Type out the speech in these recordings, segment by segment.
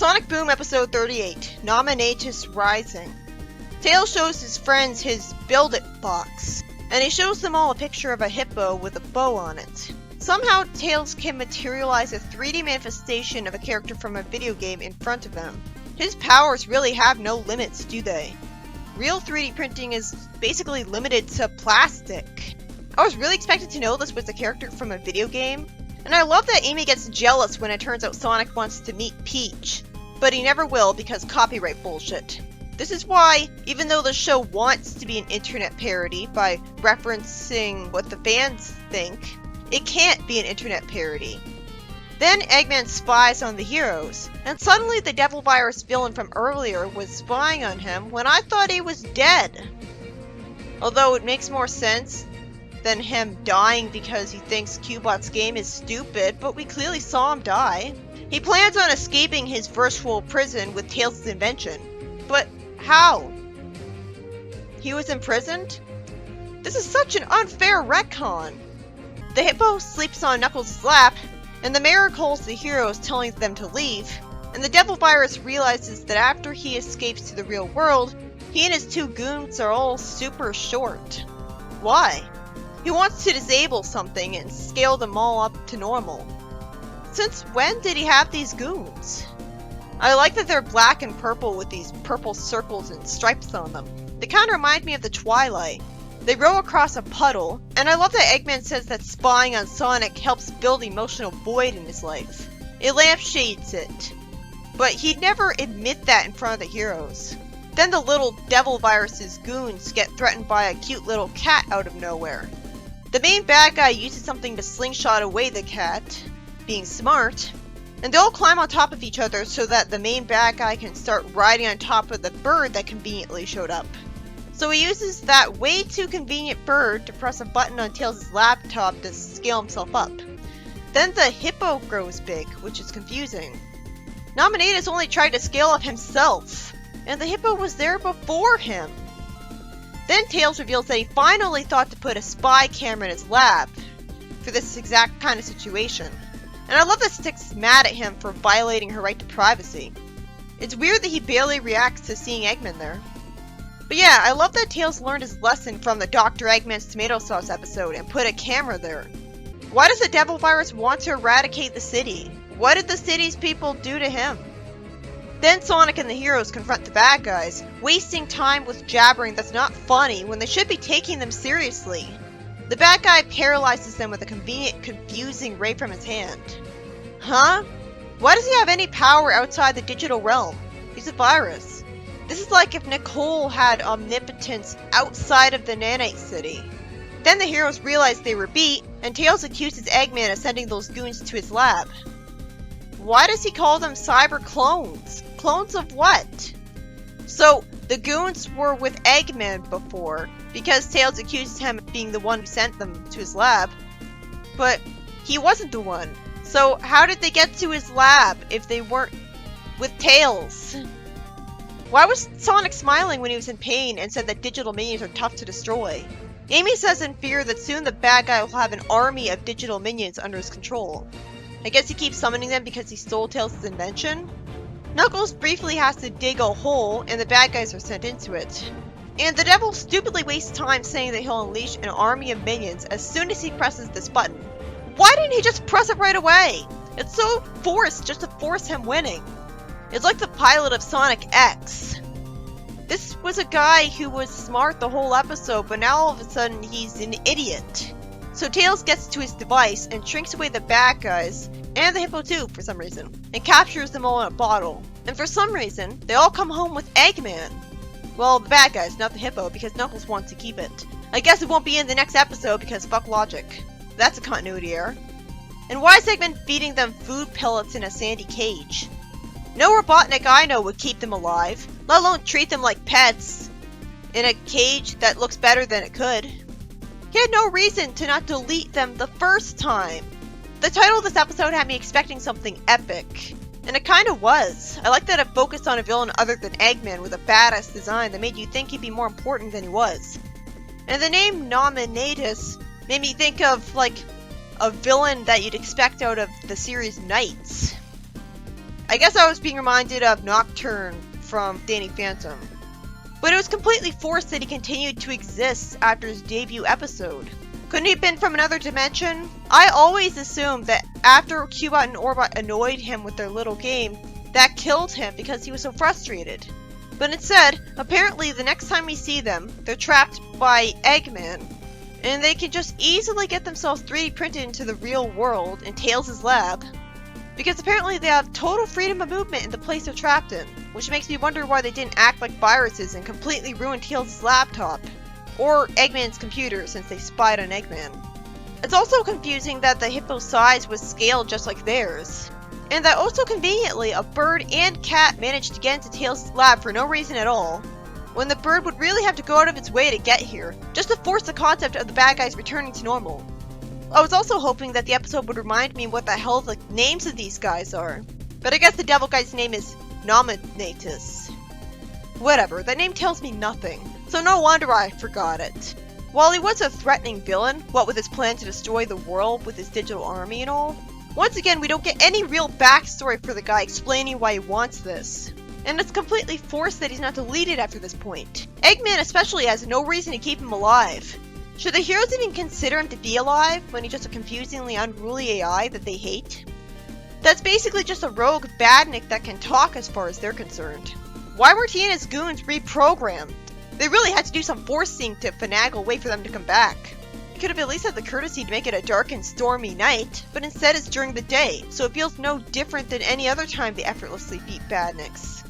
Sonic Boom Episode 38, Nominatus Rising. Tails shows his friends his Build-It box, and he shows them all a picture of a hippo with a bow on it. Somehow, Tails can materialize a 3D manifestation of a character from a video game in front of him. His powers really have no limits, do they? Real 3D printing is basically limited to plastic. I was really expected to know this was a character from a video game, and I love that Amy gets jealous when it turns out Sonic wants to meet Peach, but he never will because copyright bullshit. This is why, even though the show wants to be an internet parody by referencing what the fans think, it can't be an internet parody. Then Eggman spies on the heroes, and suddenly the Devil Virus villain from earlier was spying on him when I thought he was dead. Although it makes more sense than him dying because he thinks Cubot's game is stupid, but we clearly saw him die. He plans on escaping his virtual prison with Tails' invention. But how? He was imprisoned? This is such an unfair retcon. The hippo sleeps on Knuckles' lap, and the mayor calls the heroes telling them to leave, and the Devil Virus realizes that after he escapes to the real world, he and his two goons are all super short. Why? He wants to disable something and scale them all up to normal. Since when did he have these goons? I like that they're black and purple with these purple circles and stripes on them. They kind of remind me of the Twilight. They row across a puddle, and I love that Eggman says that spying on Sonic helps build emotional void in his life. It lampshades it, but he'd never admit that in front of the heroes. Then the little Devil Virus's goons get threatened by a cute little cat out of nowhere. The main bad guy uses something to slingshot away the cat, being smart, and they all climb on top of each other so that the main bad guy can start riding on top of the bird that conveniently showed up. So he uses that way too convenient bird to press a button on Tails' laptop to scale himself up. Then the hippo grows big, which is confusing. Nominatus only tried to scale up himself, and the hippo was there before him. Then Tails reveals that he finally thought to put a spy camera in his lab for this exact kind of situation. And I love that Styx is mad at him for violating her right to privacy. It's weird that he barely reacts to seeing Eggman there. But yeah, I love that Tails learned his lesson from the Dr. Eggman's tomato sauce episode and put a camera there. Why does the Devil Virus want to eradicate the city? What did the city's people do to him? Then Sonic and the heroes confront the bad guys, wasting time with jabbering that's not funny when they should be taking them seriously. The bad guy paralyzes them with a convenient, confusing ray from his hand. Huh? Why does he have any power outside the digital realm? He's a virus. This is like if Nicole had omnipotence outside of the Nanite City. Then the heroes realize they were beat, and Tails accuses Eggman of sending those goons to his lab. Why does he call them cyber clones? Clones of what? So, the goons were with Eggman before, because Tails accuses him of being the one who sent them to his lab. But he wasn't the one. So how did they get to his lab if they weren't with Tails? Why was Sonic smiling when he was in pain and said that digital minions are tough to destroy? Amy says in fear that soon the bad guy will have an army of digital minions under his control. I guess he keeps summoning them because he stole Tails' invention? Knuckles briefly has to dig a hole, and the bad guys are sent into it. And the devil stupidly wastes time saying that he'll unleash an army of minions as soon as he presses this button. Why didn't he just press it right away? It's so forced just to force him winning. It's like the pilot of Sonic X. This was a guy who was smart the whole episode, but now all of a sudden he's an idiot. So Tails gets to his device and shrinks away the bad guys, and the hippo too for some reason, and captures them all in a bottle. And for some reason, they all come home with Eggman. Well, the bad guys, not the hippo, because Knuckles wants to keep it. I guess it won't be in the next episode because fuck logic. That's a continuity error. And why is Eggman feeding them food pellets in a sandy cage? No Robotnik I know would keep them alive, let alone treat them like pets in a cage that looks better than it could. He had no reason to not delete them the first time. The title of this episode had me expecting something epic, and it kinda was. I like that it focused on a villain other than Eggman with a badass design that made you think he'd be more important than he was. And the name Nominatus made me think of, like, a villain that you'd expect out of the series Knights. I guess I was being reminded of Nocturne from Danny Phantom. But it was completely forced that he continued to exist after his debut episode. Couldn't he have been from another dimension? I always assumed that after Cubot and Orbot annoyed him with their little game, that killed him because he was so frustrated. But instead, apparently the next time we see them, they're trapped by Eggman, and they can just easily get themselves 3D printed into the real world in Tails' lab, because apparently they have total freedom of movement in the place they're trapped in, which makes me wonder why they didn't act like viruses and completely ruin Tails' laptop, or Eggman's computer since they spied on Eggman. It's also confusing that the hippo's size was scaled just like theirs, and that also conveniently a bird and cat managed to get into Tails' lab for no reason at all, when the bird would really have to go out of its way to get here, just to force the concept of the bad guys returning to normal. I was also hoping that the episode would remind me what the hell the names of these guys are, but I guess the devil guy's name is Nominatus. Whatever, that name tells me nothing, so no wonder I forgot it. While he was a threatening villain, what with his plan to destroy the world with his digital army and all, once again we don't get any real backstory for the guy explaining why he wants this. And it's completely forced that he's not deleted after this point. Eggman especially has no reason to keep him alive. Should the heroes even consider him to be alive when he's just a confusingly unruly AI that they hate? That's basically just a rogue badnik that can talk as far as they're concerned. Why weren't he and his goons reprogrammed? They really had to do some forcing to finagle wait for them to come back. Could have at least had the courtesy to make it a dark and stormy night, but instead it's during the day, so it feels no different than any other time they effortlessly beat badniks.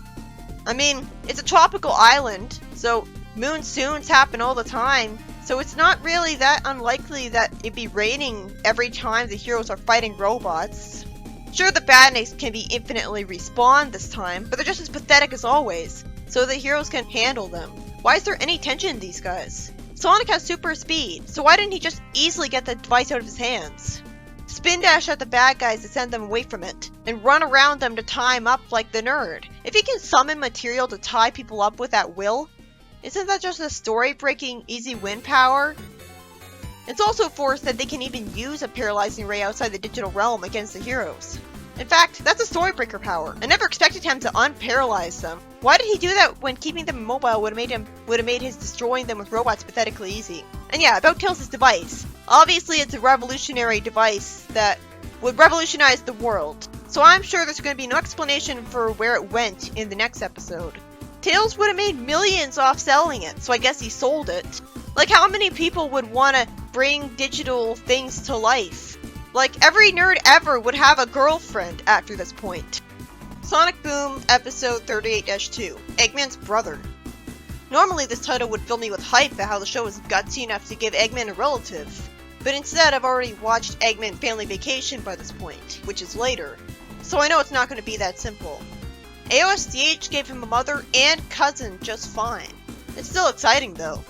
I mean, it's a tropical island, so monsoons happen all the time, so it's not really that unlikely that it'd be raining every time the heroes are fighting robots. Sure, the badniks can be infinitely respawned this time, but they're just as pathetic as always, so the heroes can handle them. Why is there any tension in these guys? Sonic has super speed, so why didn't he just easily get the device out of his hands? Spin dash at the bad guys to send them away from it, and run around them to tie him up like the nerd. If he can summon material to tie people up with at will, isn't that just a story-breaking easy win power? It's also forced that they can even use a paralyzing ray outside the digital realm against the heroes. In fact, that's a story-breaker power. I never expected him to unparalyze them. Why did he do that when keeping them immobile would have made his destroying them with robots pathetically easy? And yeah, about Tails' device. Obviously it's a revolutionary device that would revolutionize the world. So I'm sure there's going to be no explanation for where it went in the next episode. Tails would have made millions off selling it, so I guess he sold it. Like, how many people would want to bring digital things to life? Like, every nerd ever would have a girlfriend after this point. Sonic Boom Episode 38-2, Eggman's Brother. Normally this title would fill me with hype at how the show was gutsy enough to give Eggman a relative. But instead I've already watched Eggman Family Vacation by this point, which is later. So I know it's not going to be that simple. AOSDH gave him a mother and cousin just fine. It's still exciting though.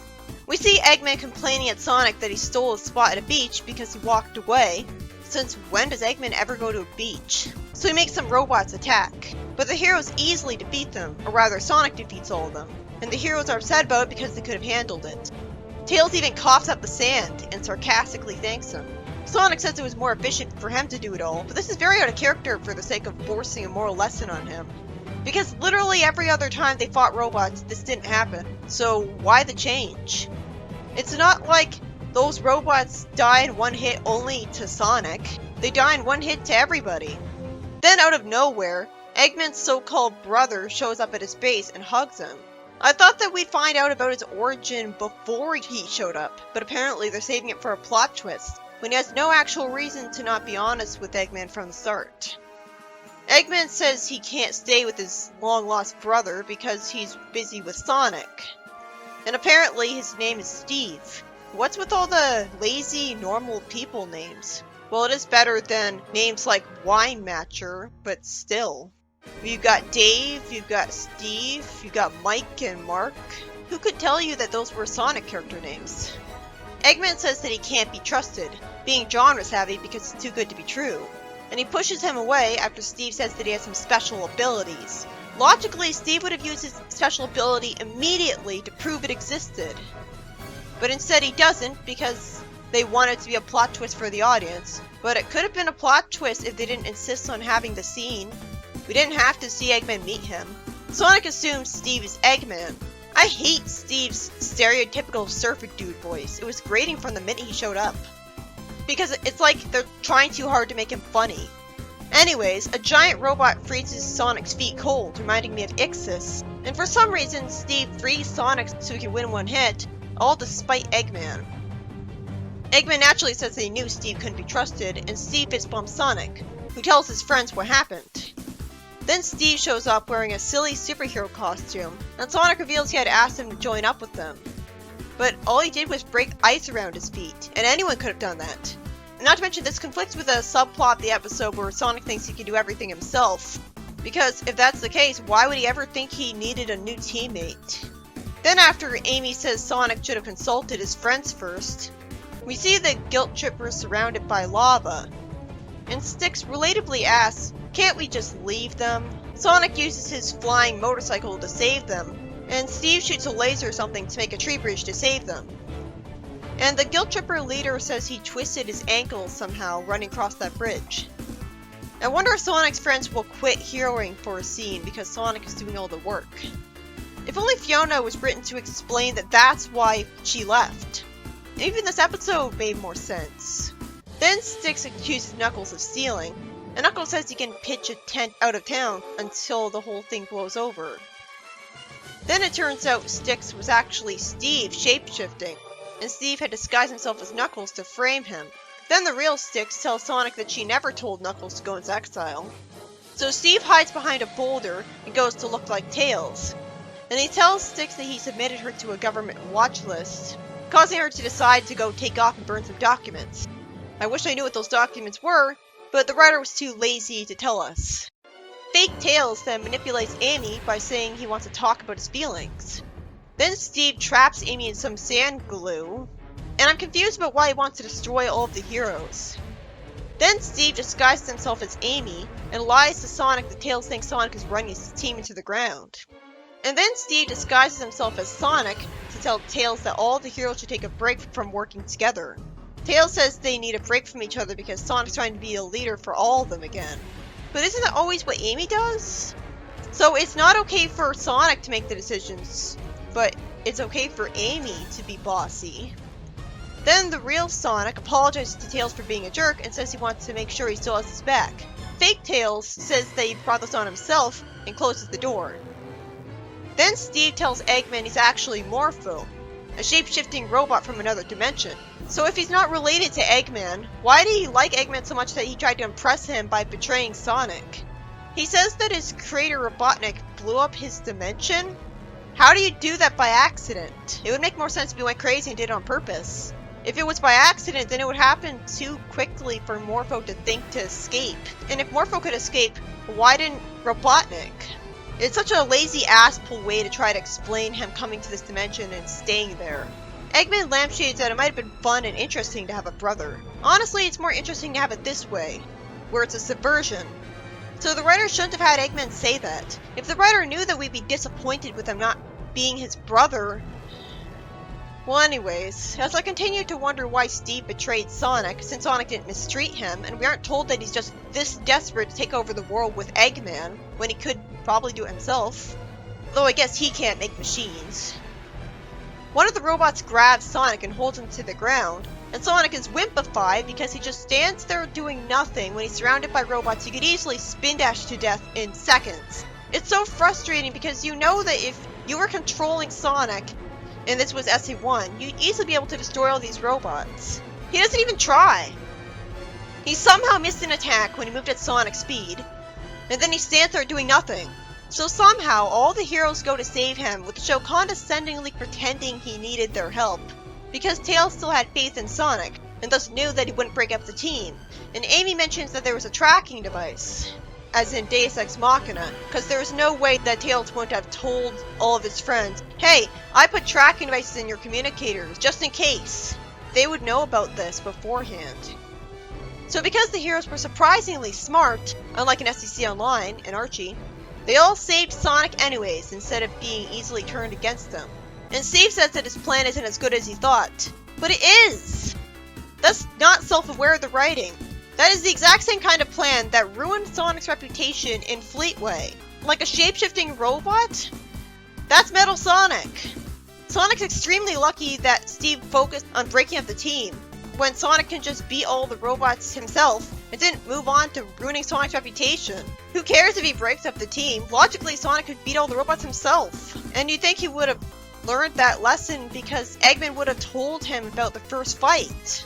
We see Eggman complaining at Sonic that he stole a spot at a beach because he walked away. Since when does Eggman ever go to a beach? So he makes some robots attack. But the heroes easily defeat them, or rather Sonic defeats all of them. And the heroes are upset about it because they could have handled it. Tails even coughs up the sand and sarcastically thanks him. Sonic says it was more efficient for him to do it all, but this is very out of character for the sake of forcing a moral lesson on him. Because literally every other time they fought robots, this didn't happen. So why the change? It's not like those robots die in one hit only to Sonic. They die in one hit to everybody. Then out of nowhere, Eggman's so-called brother shows up at his base and hugs him. I thought that we'd find out about his origin before he showed up, but apparently they're saving it for a plot twist, when he has no actual reason to not be honest with Eggman from the start. Eggman says he can't stay with his long-lost brother because he's busy with Sonic. And apparently his name is Steve. What's with all the lazy, normal people names? Well, it is better than names like Wine Matcher, but still. You've got Dave, you've got Steve, you've got Mike and Mark. Who could tell you that those were Sonic character names? Eggman says that he can't be trusted, being genre-savvy because it's too good to be true. And he pushes him away after Steve says that he has some special abilities. Logically, Steve would have used his special ability immediately to prove it existed. But instead he doesn't because they want it to be a plot twist for the audience. But it could have been a plot twist if they didn't insist on having the scene We didn't have to see Eggman meet him. Sonic assumes Steve is Eggman. I hate Steve's stereotypical surfer dude voice. It was grating from the minute he showed up. Because it's like they're trying too hard to make him funny. Anyways, a giant robot freezes Sonic's feet cold, reminding me of Ixis. And for some reason, Steve frees Sonic so he can win one hit, all despite Eggman. Eggman naturally says that he knew Steve couldn't be trusted, and Steve fist bumps Sonic, who tells his friends what happened. Then Steve shows up wearing a silly superhero costume, and Sonic reveals he had asked him to join up with them. But all he did was break ice around his feet, and anyone could have done that. And not to mention, this conflicts with a subplot of the episode where Sonic thinks he can do everything himself. Because if that's the case, why would he ever think he needed a new teammate? Then after Amy says Sonic should have consulted his friends first, we see the guilt tripper surrounded by lava. And Styx relatably asks, can't we just leave them? Sonic uses his flying motorcycle to save them, and Steve shoots a laser or something to make a tree bridge to save them. And the guilt tripper leader says he twisted his ankle somehow running across that bridge. I wonder if Sonic's friends will quit heroing for a scene because Sonic is doing all the work. If only Fiona was written to explain that that's why she left. Even this episode made more sense. Then Styx accuses Knuckles of stealing, and Knuckles says he can pitch a tent out of town until the whole thing blows over. Then it turns out Styx was actually Steve shapeshifting, and Steve had disguised himself as Knuckles to frame him. Then the real Styx tells Sonic that she never told Knuckles to go into exile. So Steve hides behind a boulder and goes to look like Tails. And he tells Styx that he submitted her to a government watch list, causing her to decide to go take off and burn some documents. I wish I knew what those documents were, but the writer was too lazy to tell us. Fake Tails then manipulates Amy by saying he wants to talk about his feelings. Then Steve traps Amy in some sand glue, and I'm confused about why he wants to destroy all of the heroes. Then Steve disguises himself as Amy and lies to Sonic that Tails thinks Sonic is running his team into the ground. And then Steve disguises himself as Sonic to tell Tails that all the heroes should take a break from working together. Tails says they need a break from each other because Sonic's trying to be a leader for all of them again. But isn't that always what Amy does? So it's not okay for Sonic to make the decisions, but it's okay for Amy to be bossy. Then the real Sonic apologizes to Tails for being a jerk and says he wants to make sure he still has his back. Fake Tails says that he brought this on himself and closes the door. Then Steve tells Eggman he's actually Morpho, a shape-shifting robot from another dimension. So if he's not related to Eggman, why did he like Eggman so much that he tried to impress him by betraying Sonic? He says that his creator Robotnik blew up his dimension? How do you do that by accident? It would make more sense if he went crazy and did it on purpose. If it was by accident, then it would happen too quickly for Morpho to think to escape. And if Morpho could escape, why didn't Robotnik? It's such a lazy ass-pull way to try to explain him coming to this dimension and staying there. Eggman lampshades that it might have been fun and interesting to have a brother. Honestly, it's more interesting to have it this way, where it's a subversion. So the writer shouldn't have had Eggman say that. If the writer knew that we'd be disappointed with him not being his brother... Well, anyways, as I continue to wonder why Steve betrayed Sonic, since Sonic didn't mistreat him, and we aren't told that he's just this desperate to take over the world with Eggman, when he could probably do it himself. Though I guess he can't make machines. One of the robots grabs Sonic and holds him to the ground, and Sonic is wimpified because he just stands there doing nothing when he's surrounded by robots he could easily spin dash to death in seconds. It's so frustrating because you know that if you were controlling Sonic, and this was SA1, you'd easily be able to destroy all these robots. He doesn't even try. He somehow missed an attack when he moved at Sonic's speed, and then he stands there doing nothing. So somehow, all the heroes go to save him, with the show condescendingly pretending he needed their help, because Tails still had faith in Sonic, and thus knew that he wouldn't break up the team. And Amy mentions that there was a tracking device, as in Deus Ex Machina, because there was no way that Tails wouldn't have told all of his friends, hey, I put tracking devices in your communicators, just in case. They would know about this beforehand. So because the heroes were surprisingly smart, unlike in SCC Online and Archie, they all saved Sonic anyways, instead of being easily turned against them. And Steve says that his plan isn't as good as he thought. But it is! That's not self-aware of the writing. That is the exact same kind of plan that ruined Sonic's reputation in Fleetway. Like a shape-shifting robot? That's Metal Sonic! Sonic's extremely lucky that Steve focused on breaking up the team, when Sonic can just beat all the robots himself and didn't move on to ruining Sonic's reputation. Who cares if he breaks up the team? Logically, Sonic could beat all the robots himself. And you'd think he would have learned that lesson because Eggman would have told him about the first fight.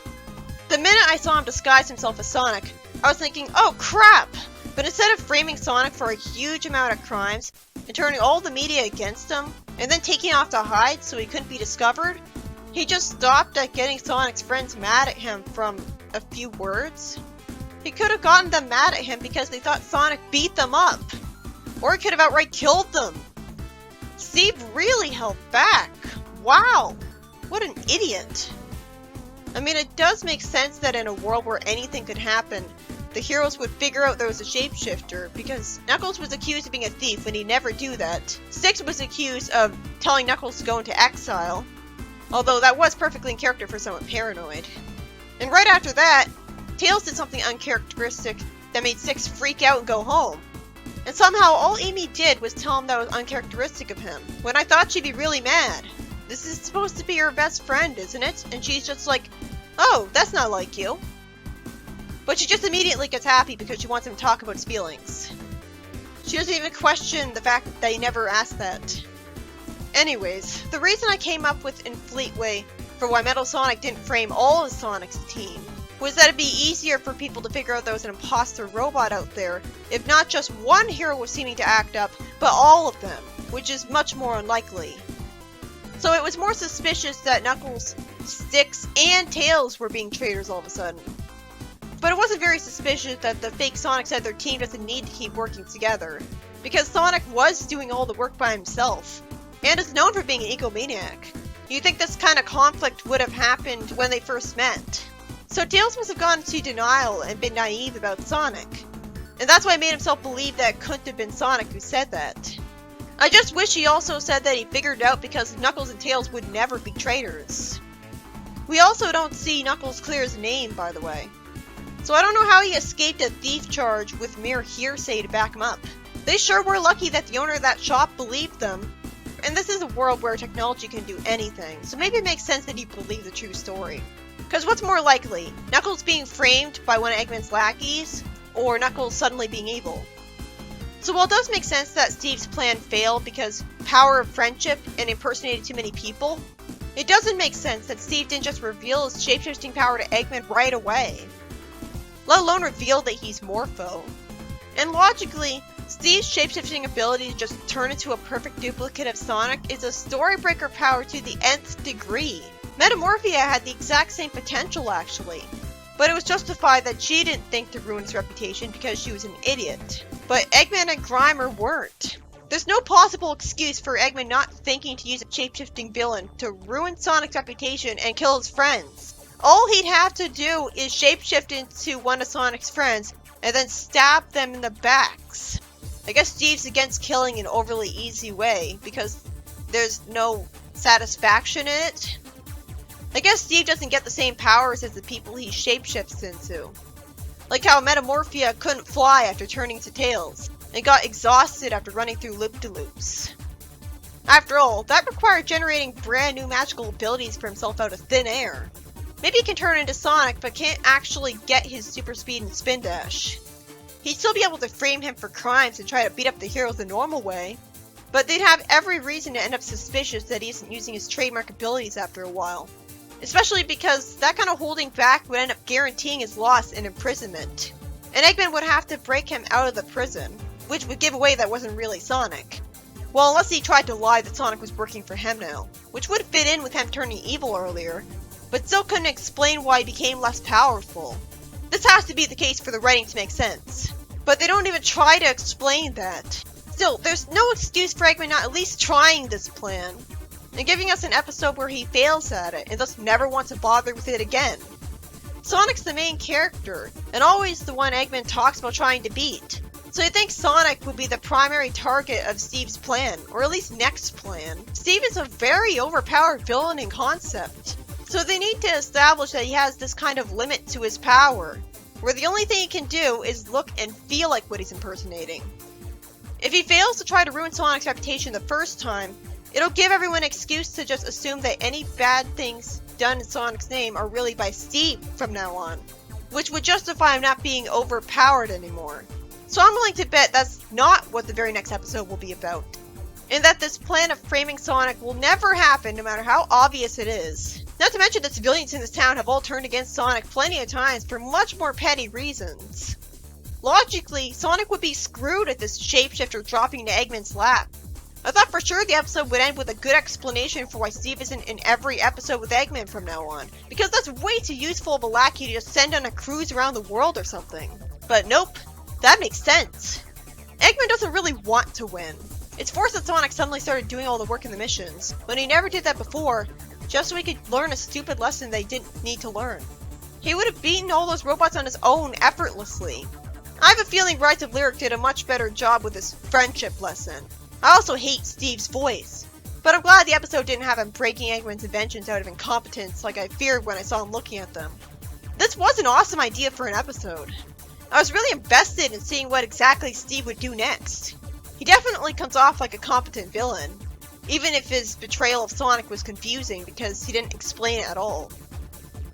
The minute I saw him disguise himself as Sonic, I was thinking, oh crap! But instead of framing Sonic for a huge amount of crimes, and turning all the media against him, and then taking off to hide so he couldn't be discovered, he just stopped at getting Sonic's friends mad at him from a few words. He could have gotten them mad at him because they thought Sonic beat them up, or he could have outright killed them. Steve really held back. Wow, what an idiot. I mean, it does make sense that in a world where anything could happen, the heroes would figure out there was a shapeshifter, because Knuckles was accused of being a thief and he'd never do that. Six was accused of telling Knuckles to go into exile, although that was perfectly in character for someone paranoid. And right after that, Tails did something uncharacteristic that made Six freak out and go home. And somehow all Amy did was tell him that was uncharacteristic of him, when I thought she'd be really mad. This is supposed to be her best friend, isn't it? And she's just like, oh, that's not like you. But she just immediately gets happy because she wants him to talk about his feelings. She doesn't even question the fact that he never asked that. Anyways, the reason I came up with in Fleetway for why Metal Sonic didn't frame all of Sonic's team was that it'd be easier for people to figure out there was an imposter robot out there if not just one hero was seeming to act up, but all of them, which is much more unlikely. So it was more suspicious that Knuckles, Sticks, and Tails were being traitors all of a sudden. But it wasn't very suspicious that the fake Sonic said their team doesn't need to keep working together, because Sonic was doing all the work by himself, and is known for being an egomaniac. You'd think this kind of conflict would have happened when they first met. So Tails must have gone into denial and been naive about Sonic, and that's why he made himself believe that it couldn't have been Sonic who said that. I just wish he also said that he figured it out because Knuckles and Tails would never be traitors. We also don't see Knuckles clear his name, by the way. So I don't know how he escaped a thief charge with mere hearsay to back him up. They sure were lucky that the owner of that shop believed them. And this is a world where technology can do anything, so maybe it makes sense that he believed the true story. Because what's more likely? Knuckles being framed by one of Eggman's lackeys, or Knuckles suddenly being evil? So while it does make sense that Steve's plan failed because power of friendship and impersonated too many people, it doesn't make sense that Steve didn't just reveal his shapeshifting power to Eggman right away, let alone reveal that he's Morpho. And logically, Steve's shapeshifting ability to just turn into a perfect duplicate of Sonic is a storybreaker power to the nth degree. Metamorphia had the exact same potential actually, but it was justified that she didn't think to ruin his reputation because she was an idiot. But Eggman and Grimer weren't. There's no possible excuse for Eggman not thinking to use a shapeshifting villain to ruin Sonic's reputation and kill his friends. All he'd have to do is shapeshift into one of Sonic's friends and then stab them in the backs. I guess Steve's against killing in an overly easy way because there's no satisfaction in it. I guess Steve doesn't get the same powers as the people he shapeshifts into. Like how Metamorphia couldn't fly after turning to Tails, and got exhausted after running through loop-de-loops. After all, that required generating brand new magical abilities for himself out of thin air. Maybe he can turn into Sonic, but can't actually get his super speed and spin dash. He'd still be able to frame him for crimes and try to beat up the heroes the normal way, but they'd have every reason to end up suspicious that he isn't using his trademark abilities after a while. Especially because that kind of holding back would end up guaranteeing his loss and imprisonment. And Eggman would have to break him out of the prison, which would give away that wasn't really Sonic. Well, unless he tried to lie that Sonic was working for him now, which would fit in with him turning evil earlier, but still couldn't explain why he became less powerful. This has to be the case for the writing to make sense. But they don't even try to explain that. Still, there's no excuse for Eggman not at least trying this plan, and giving us an episode where he fails at it, and thus never wants to bother with it again. Sonic's the main character, and always the one Eggman talks about trying to beat. So I think Sonic would be the primary target of Steve's plan, or at least next plan. Steve is a very overpowered villain in concept, so they need to establish that he has this kind of limit to his power. where the only thing he can do is look and feel like what he's impersonating. If he fails to try to ruin Sonic's reputation the first time, it'll give everyone an excuse to just assume that any bad things done in Sonic's name are really by Steve from now on, which would justify him not being overpowered anymore. So I'm willing to bet that's not what the very next episode will be about, and that this plan of framing Sonic will never happen no matter how obvious it is. Not to mention that civilians in this town have all turned against Sonic plenty of times for much more petty reasons. Logically, Sonic would be screwed if this shapeshifter dropping into Eggman's lap. I thought for sure the episode would end with a good explanation for why Steve isn't in every episode with Eggman from now on, because that's way too useful of a lackey to just send on a cruise around the world or something. But nope, that makes sense. Eggman doesn't really want to win. It's forced that Sonic suddenly started doing all the work in the missions, when he never did that before, just so he could learn a stupid lesson they didn't need to learn. He would have beaten all those robots on his own effortlessly. I have a feeling Rise of Lyric did a much better job with his friendship lesson. I also hate Steve's voice, but I'm glad the episode didn't have him breaking Eggman's inventions out of incompetence like I feared when I saw him looking at them. This was an awesome idea for an episode. I was really invested in seeing what exactly Steve would do next. He definitely comes off like a competent villain, even if his betrayal of Sonic was confusing because he didn't explain it at all.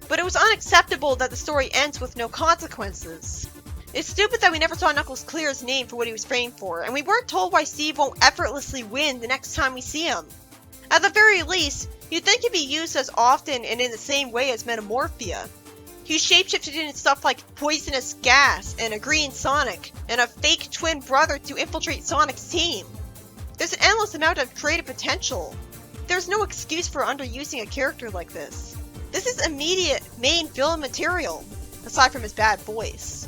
But it was unacceptable that the story ends with no consequences. It's stupid that we never saw Knuckles clear his name for what he was framed for, and we weren't told why Steve won't effortlessly win the next time we see him. At the very least, you'd think he'd be used as often and in the same way as Metamorphia. He's shapeshifted into stuff like poisonous gas, and a green Sonic, and a fake twin brother to infiltrate Sonic's team. There's an endless amount of creative potential. There's no excuse for underusing a character like this. This is immediate main villain material, aside from his bad voice.